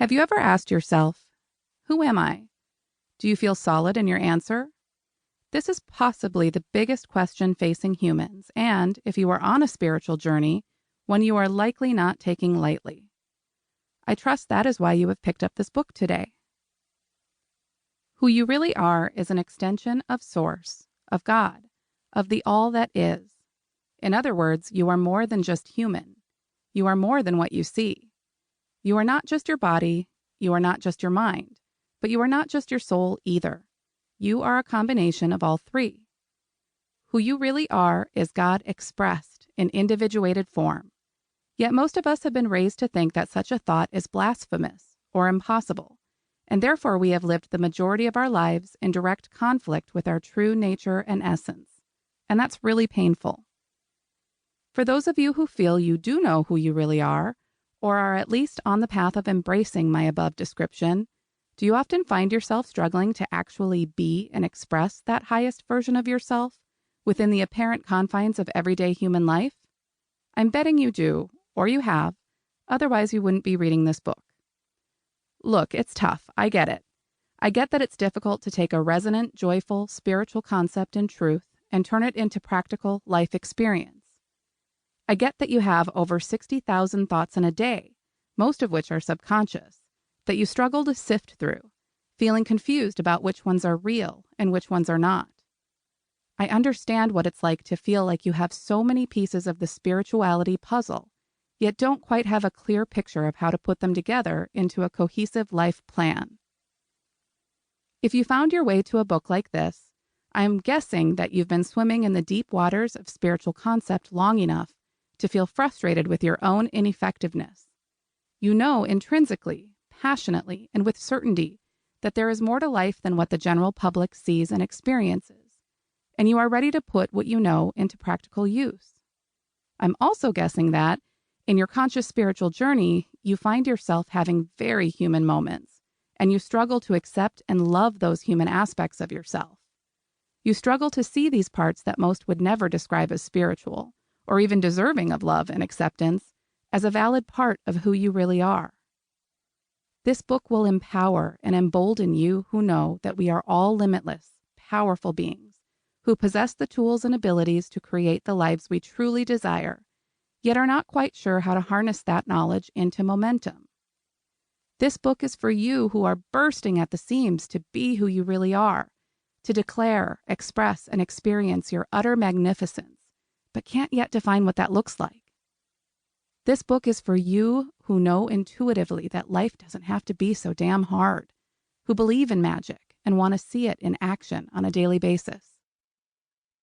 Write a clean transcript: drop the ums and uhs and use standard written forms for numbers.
Have you ever asked yourself, who am I? Do you feel solid in your answer? This is possibly the biggest question facing humans, and if you are on a spiritual journey, one you are likely not taking lightly. I trust that is why you have picked up this book today. Who you really are is an extension of Source, of God, of the all that is. In other words, you are more than just human. You are more than what you see. You are not just your body, you are not just your mind, but you are not just your soul either. You are a combination of all three. Who you really are is God expressed in individuated form. Yet most of us have been raised to think that such a thought is blasphemous or impossible, and therefore we have lived the majority of our lives in direct conflict with our true nature and essence. And that's really painful. For those of you who feel you do know who you really are, or are at least on the path of embracing my above description, do you often find yourself struggling to actually be and express that highest version of yourself within the apparent confines of everyday human life? I'm betting you do, or you have, otherwise you wouldn't be reading this book. Look, it's tough, I get it. I get that it's difficult to take a resonant, joyful, spiritual concept and truth and turn it into practical life experience. I get that you have over 60,000 thoughts in a day, most of which are subconscious, that you struggle to sift through, feeling confused about which ones are real and which ones are not. I understand what it's like to feel like you have so many pieces of the spirituality puzzle, yet don't quite have a clear picture of how to put them together into a cohesive life plan. If you found your way to a book like this, I am guessing that you've been swimming in the deep waters of spiritual concept long enough to feel frustrated with your own ineffectiveness. You know intrinsically, passionately, and with certainty that there is more to life than what the general public sees and experiences, and you are ready to put what you know into practical use. I'm also guessing that, in your conscious spiritual journey, you find yourself having very human moments, and you struggle to accept and love those human aspects of yourself. You struggle to see these parts that most would never describe as spiritual, or even deserving of love and acceptance, as a valid part of who you really are. This book will empower and embolden you who know that we are all limitless, powerful beings, who possess the tools and abilities to create the lives we truly desire, yet are not quite sure how to harness that knowledge into momentum. This book is for you who are bursting at the seams to be who you really are, to declare, express, and experience your utter magnificence, but can't yet define what that looks like. This book is for you who know intuitively that life doesn't have to be so damn hard, who believe in magic and want to see it in action on a daily basis.